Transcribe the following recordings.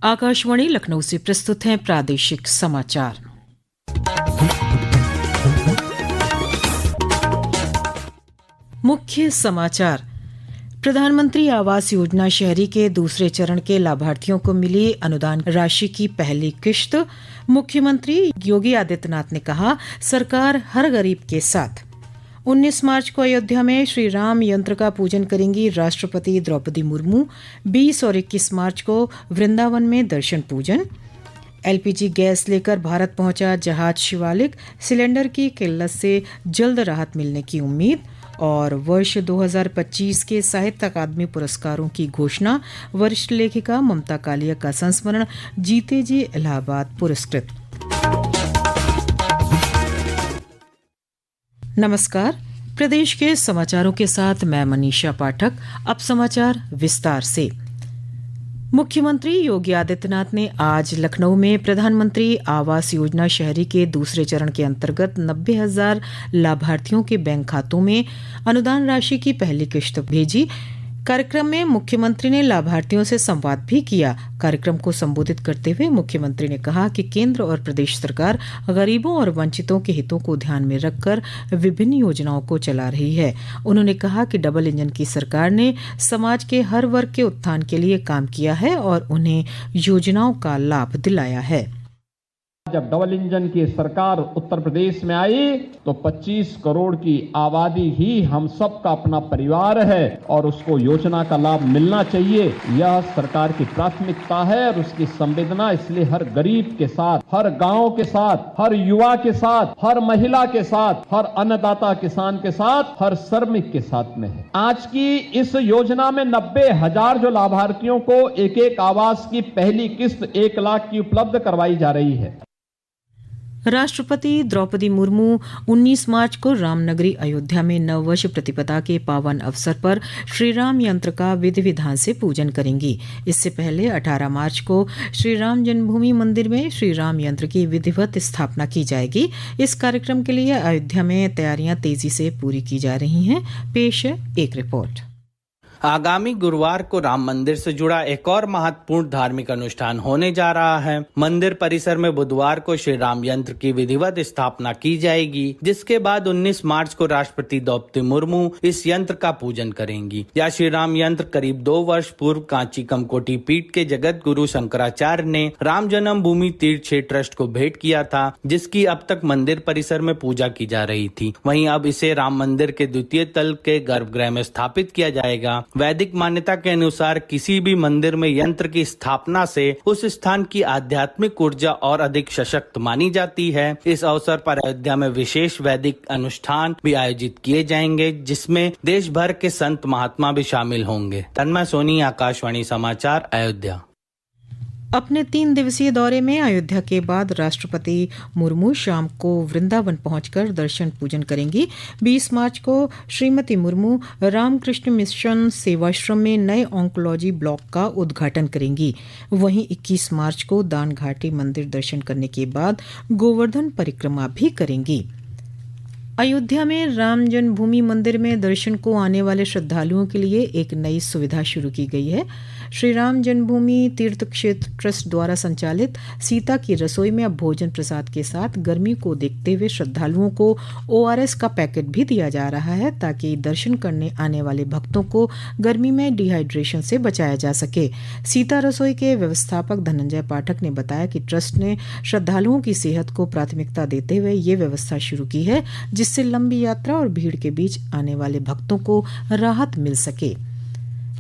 आकाशवाणी लखनऊ से प्रस्तुत हैं प्रादेशिक समाचार। मुख्य समाचार। प्रधानमंत्री आवास योजना शहरी के दूसरे चरण के लाभार्थियों को मिली अनुदान राशि की पहली किश्त। मुख्यमंत्री योगी आदित्यनाथ ने कहा, सरकार हर गरीब के साथ। 19 मार्च को अयोध्या में श्री राम यंत्र का पूजन करेंगी राष्ट्रपति द्रौपदी मुर्मू। 20 और 21 मार्च को वृंदावन में दर्शन पूजन। एलपीजी गैस लेकर भारत पहुंचा जहाज शिवालिक, सिलेंडर की किल्लत से जल्द राहत मिलने की उम्मीद। और वर्ष 2025 के साहित्य अकादमी पुरस्कारों की घोषणा। वरिष्ठ लेखिका ममता कालिया का संस्मरण, जीते जी इलाहाबाद पुरस्कृत। नमस्कार, प्रदेश के समाचारों के साथ मैं मनीषा पाठक। अब समाचार विस्तार से। मुख्यमंत्री योगी आदित्यनाथ ने आज लखनऊ में प्रधानमंत्री आवास योजना शहरी के दूसरे चरण के अंतर्गत 90,000 लाभार्थियों के बैंक खातों में अनुदान राशि की पहली किश्त भेजी। कार्यक्रम में मुख्यमंत्री ने लाभार्थियों से संवाद भी किया। कार्यक्रम को संबोधित करते हुए मुख्यमंत्री ने कहा कि केंद्र और प्रदेश सरकार गरीबों और वंचितों के हितों को ध्यान में रखकर विभिन्न योजनाओं को चला रही है। उन्होंने कहा कि डबल इंजन की सरकार ने समाज के हर वर्ग के उत्थान के लिए काम किया है और उन्हें योजनाओं का लाभ दिलाया है। जब डबल इंजन की सरकार उत्तर प्रदेश में आई तो 25 करोड़ की आबादी ही हम सब का अपना परिवार है और उसको योजना का लाभ मिलना चाहिए। यह सरकार की प्राथमिकता है और उसकी संवेदना इसलिए हर गरीब के साथ, हर गांव के साथ, हर युवा के साथ, हर महिला के साथ, हर अन्नदाता किसान के साथ, हर श्रमिक के साथ में है। आज की इस योजना में 90,000 जो लाभार्थियों को एक एक आवास की पहली किस्त 1 लाख की उपलब्ध करवाई जा रही है। राष्ट्रपति द्रौपदी मुर्मू 19 मार्च को रामनगरी अयोध्या में नववर्ष प्रतिपदा के पावन अवसर पर श्री राम यंत्र का विधि विधान से पूजन करेंगी। इससे पहले 18 मार्च को श्री राम जन्मभूमि मंदिर में श्री राम यंत्र की विधिवत स्थापना की जाएगी। इस कार्यक्रम के लिए अयोध्या में तैयारियां तेजी से पूरी की जा रही हैं। पेश है एक रिपोर्ट। आगामी गुरुवार को राम मंदिर से जुड़ा एक और महत्वपूर्ण धार्मिक अनुष्ठान होने जा रहा है। मंदिर परिसर में बुधवार को श्री राम यंत्र की विधिवत स्थापना की जाएगी, जिसके बाद 19 मार्च को राष्ट्रपति द्रौपदी मुर्मू इस यंत्र का पूजन करेंगी। यह श्री राम यंत्र करीब 2 वर्ष पूर्व कांची कमकोटी पीठ के जगत गुरु शंकराचार्य ने राम जन्मभूमि तीर्थ क्षेत्र ट्रस्ट को भेंट किया था, जिसकी अब तक मंदिर परिसर में पूजा की जा रही थी। वहीं अब इसे राम मंदिर के द्वितीय तल के गर्भगृह में स्थापित किया जाएगा। वैदिक मान्यता के अनुसार किसी भी मंदिर में यंत्र की स्थापना से उस स्थान की आध्यात्मिक ऊर्जा और अधिक सशक्त मानी जाती है। इस अवसर पर अयोध्या में विशेष वैदिक अनुष्ठान भी आयोजित किए जाएंगे, जिसमें देश भर के संत महात्मा भी शामिल होंगे। तन्मय सोनी, आकाशवाणी समाचार, अयोध्या। अपने 3 दिवसीय दौरे में अयोध्या के बाद राष्ट्रपति मुर्मू शाम को वृंदावन पहुंचकर दर्शन पूजन करेंगी। 20 मार्च को श्रीमती मुर्मू रामकृष्ण मिशन सेवाश्रम में नए ऑन्कोलॉजी ब्लॉक का उद्घाटन करेंगी। वहीं 21 मार्च को दान घाटी मंदिर दर्शन करने के बाद गोवर्धन परिक्रमा भी करेंगी। अयोध्या में राम जन्मभूमि मंदिर में दर्शन को आने वाले श्रद्धालुओं के लिए एक नई सुविधा शुरू की गई है। श्री राम जन्मभूमि तीर्थ क्षेत्र ट्रस्ट द्वारा संचालित सीता की रसोई में अब भोजन प्रसाद के साथ गर्मी को देखते हुए श्रद्धालुओं को ORS का पैकेट भी दिया जा रहा है, ताकि दर्शन करने आने वाले भक्तों को गर्मी में डिहाइड्रेशन से बचाया जा सके। सीता रसोई के व्यवस्थापक धनंजय पाठक ने बताया कि ट्रस्ट ने श्रद्धालुओं की सेहत को प्राथमिकता देते हुए ये व्यवस्था शुरू की है, जिससे लंबी यात्रा और भीड़ के बीच आने वाले भक्तों को राहत मिल सके।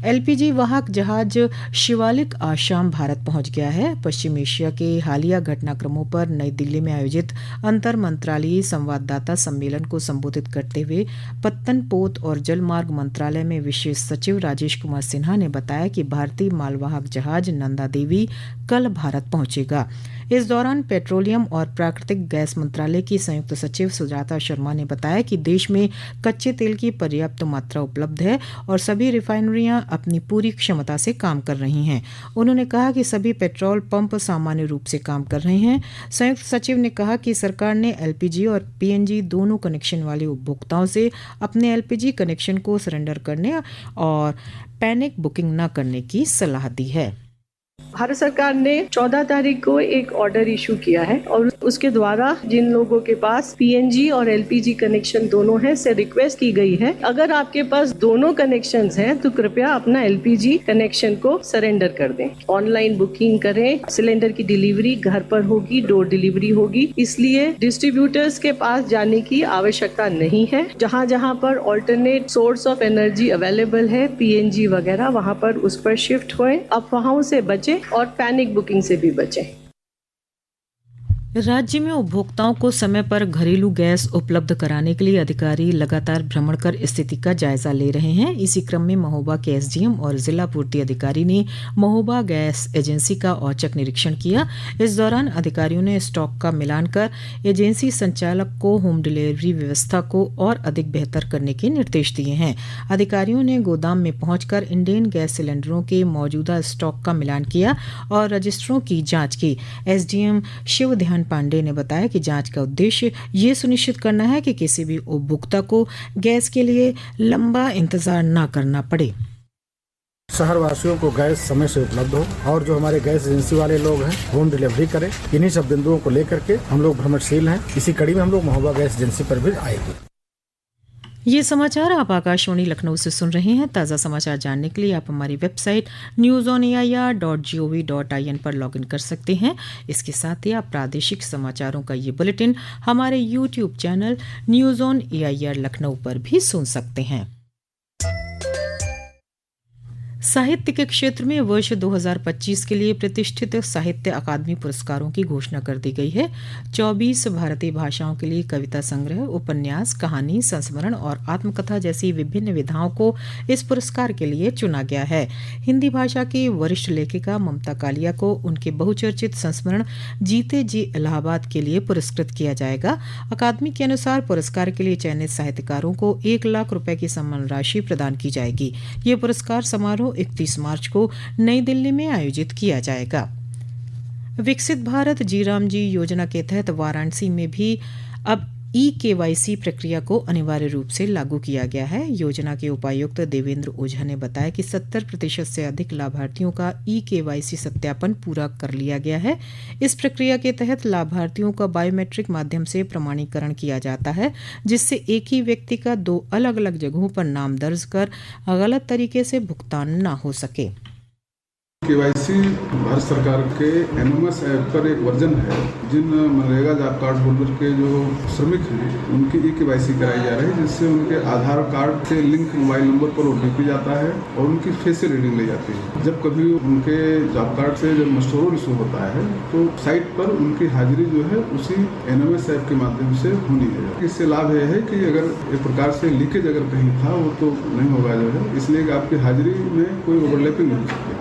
एलपीजी वाहक जहाज शिवालिक आज शाम भारत पहुंच गया है। पश्चिम एशिया के हालिया घटनाक्रमों पर नई दिल्ली में आयोजित अंतर मंत्रालयीय संवाददाता सम्मेलन को संबोधित करते हुए पत्तन, पोत और जलमार्ग मंत्रालय में विशेष सचिव राजेश कुमार सिन्हा ने बताया कि भारतीय मालवाहक जहाज नंदा देवी कल भारत पहुंचेगा। इस दौरान पेट्रोलियम और प्राकृतिक गैस मंत्रालय की संयुक्त सचिव सुजाता शर्मा ने बताया कि देश में कच्चे तेल की पर्याप्त मात्रा उपलब्ध है और सभी रिफाइनरियां अपनी पूरी क्षमता से काम कर रही हैं। उन्होंने कहा कि सभी पेट्रोल पंप सामान्य रूप से काम कर रहे हैं। संयुक्त सचिव ने कहा कि सरकार ने एलपीजी और पीएनजी दोनों कनेक्शन वाले उपभोक्ताओं से अपने एलपीजी कनेक्शन को सरेंडर करने और पैनिक बुकिंग न करने की सलाह दी है। भारत सरकार ने 14 तारीख को एक ऑर्डर इशू किया है और उसके द्वारा जिन लोगों के पास पीएनजी और एलपीजी कनेक्शन दोनों है से रिक्वेस्ट की गई है, अगर आपके पास दोनों कनेक्शंस हैं तो कृपया अपना एलपीजी कनेक्शन को सरेंडर कर दें। ऑनलाइन बुकिंग करें, सिलेंडर की डिलीवरी घर पर होगी, डोर डिलीवरी होगी, इसलिए डिस्ट्रीब्यूटर्स के पास जाने की आवश्यकता नहीं है। जहां जहां पर alternate source of energy available है, पीएनजी वगैरह, वहां पर उस पर शिफ्ट होएं, अफवाहों से बचें और पैनिक बुकिंग से भी बचें। राज्य में उपभोक्ताओं को समय पर घरेलू गैस उपलब्ध कराने के लिए अधिकारी लगातार भ्रमण कर स्थिति का जायजा ले रहे हैं। इसी क्रम में महोबा के एसडीएम और जिला पूर्ति अधिकारी ने महोबा गैस एजेंसी का औचक निरीक्षण किया। इस दौरान अधिकारियों ने स्टॉक का मिलान कर एजेंसी संचालक को होम डिलीवरी व्यवस्था को और अधिक बेहतर करने के निर्देश दिए हैं। अधिकारियों ने गोदाम में पहुंचकर इंडेन गैस सिलेंडरों के मौजूदा स्टॉक का मिलान किया और रजिस्टरों की जांच की। एसडीएम शिव ध्यान पांडे ने बताया कि जांच का उद्देश्य ये सुनिश्चित करना है कि किसी भी उपभोक्ता को गैस के लिए लंबा इंतजार न करना पड़े। शहर वासियों को गैस समय से उपलब्ध हो और जो हमारे गैस एजेंसी वाले लोग हैं होम डिलीवरी करें। इन्हीं सब बिंदुओं को लेकर के हम लोग भ्रमणशील हैं। इसी कड़ी में हम लोग महोबा गैस एजेंसी पर भी आएंगे। ये समाचार आप आकाशवाणी लखनऊ से सुन रहे हैं। ताज़ा समाचार जानने के लिए आप हमारी वेबसाइट newsonair.gov.in पर लॉगिन कर सकते हैं। इसके साथ ही आप प्रादेशिक समाचारों का ये बुलेटिन हमारे YouTube channel news on AIR Lucknow पर भी सुन सकते हैं। साहित्य के क्षेत्र में वर्ष 2025 के लिए प्रतिष्ठित साहित्य अकादमी पुरस्कारों की घोषणा कर दी गई है। 24 भारतीय भाषाओं के लिए कविता संग्रह, उपन्यास, कहानी, संस्मरण और आत्मकथा जैसी विभिन्न विधाओं को इस पुरस्कार के लिए चुना गया है। हिंदी भाषा की वरिष्ठ लेखिका ममता कालिया को उनके बहुचर्चित संस्मरण जीते जी इलाहाबाद के लिए पुरस्कृत किया जाएगा। अकादमी के अनुसार पुरस्कार के लिए चयनित साहित्यकारों को 1 लाख रुपए की सम्मान राशि प्रदान की जाएगी। ये पुरस्कार समारोह 31 मार्च को नई दिल्ली में आयोजित किया जाएगा। विकसित भारत जी राम जी योजना के तहत वाराणसी में भी अब ई-केवाईसी प्रक्रिया को अनिवार्य रूप से लागू किया गया है। योजना के उपायुक्त देवेंद्र ओझा ने बताया कि 70% से अधिक लाभार्थियों का ई-केवाईसी सत्यापन पूरा कर लिया गया है। इस प्रक्रिया के तहत लाभार्थियों का बायोमेट्रिक माध्यम से प्रमाणीकरण किया जाता है, जिससे एक ही व्यक्ति का 2 अलग-अलग जगहों पर नाम दर्ज कर गलत तरीके से भुगतान न हो सके। केवाईसी भारत सरकार के एनएमएस ऐप पर एक वर्जन है। जिन मनरेगा जॉब कार्ड होल्डर के जो श्रमिक हैं उनकी ई-केवाईसी कराई जा रही है, जिससे उनके आधार कार्ड से लिंक मोबाइल नंबर पर ओटीपी जाता है और उनकी फेशियल रीडिंग ली जाती है। जब कभी उनके जॉब कार्ड से जब मस्टोरल इशू होता है तो साइट पर उनकी हाजिरी जो है उसी एनएमएस ऐप के माध्यम से होनी है। इससे लाभ यह है कि अगर एक प्रकार से लीकेज अगर कहीं था वो तो नहीं होगा जो है, इसलिए कि आपकी हाजिरी में कोई ओवरलैपिंग नहीं हो सकती।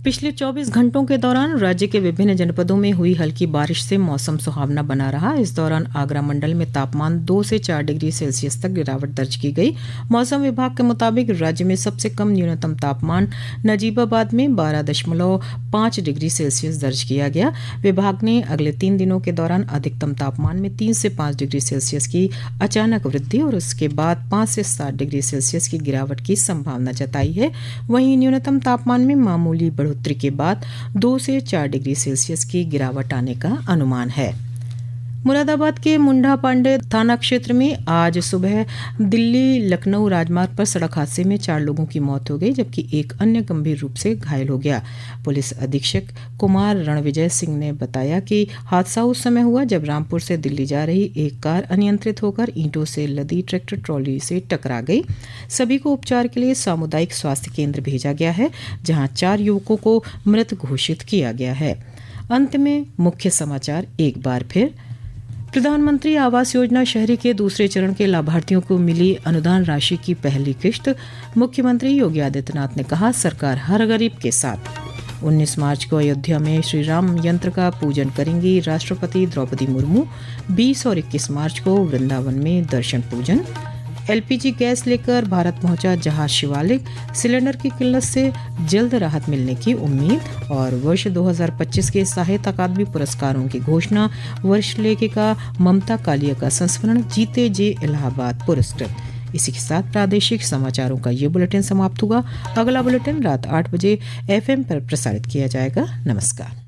पिछले 24 घंटों के दौरान राज्य के विभिन्न जनपदों में हुई हल्की बारिश से मौसम सुहावना बना रहा। इस दौरान आगरा मंडल में तापमान 2 से 4 डिग्री सेल्सियस तक गिरावट दर्ज की गई। मौसम विभाग के मुताबिक राज्य में सबसे कम न्यूनतम तापमान नजीबाबाद में 12.5 डिग्री सेल्सियस दर्ज किया गया। विभाग ने अगले 3 दिनों के दौरान अधिकतम तापमान में 3 से 5 डिग्री सेल्सियस की अचानक वृद्धि और उसके बाद 5 से 7 डिग्री सेल्सियस की गिरावट की संभावना जताई है। वहीं न्यूनतम तापमान में मामूली बढ़ोतरी के बाद 2 से 4 डिग्री सेल्सियस की गिरावट आने का अनुमान है। मुरादाबाद के मुंडा पांडे थाना क्षेत्र में आज सुबह दिल्ली लखनऊ राजमार्ग पर सड़क हादसे में 4 लोगों की मौत हो गई, जबकि एक अन्य गंभीर रूप से घायल हो गया। पुलिस अधीक्षक कुमार रणविजय सिंह ने बताया कि हादसा उस समय हुआ जब रामपुर से दिल्ली जा रही एक कार अनियंत्रित होकर ईंटों से लदी ट्रैक्टर ट्रॉली से टकरा गई। सभी को उपचार के लिए सामुदायिक स्वास्थ्य केंद्र भेजा गया है, जहां 4 युवकों को मृत घोषित किया गया है। अंत में मुख्य समाचार एक बार फिर। प्रधानमंत्री आवास योजना शहरी के दूसरे चरण के लाभार्थियों को मिली अनुदान राशि की पहली किश्त। मुख्यमंत्री योगी आदित्यनाथ ने कहा, सरकार हर गरीब के साथ। 19 मार्च को अयोध्या में श्री राम यंत्र का पूजन करेंगी राष्ट्रपति द्रौपदी मुर्मू। 20 और 21 मार्च को वृंदावन में दर्शन पूजन। एलपीजी गैस लेकर भारत पहुंचा जहाज शिवालिक। सिलेंडर की किल्लत से जल्द राहत मिलने की उम्मीद। और वर्ष 2025 के साहित्य अकादमी पुरस्कारों की घोषणा। वरिष्ठ लेखिका ममता कालिया का संस्मरण जीते जी इलाहाबाद पुरस्कृत। इसी के साथ प्रादेशिक समाचारों का ये बुलेटिन समाप्त हुआ। अगला बुलेटिन रात 8 बजे FM पर प्रसारित किया जाएगा। नमस्कार।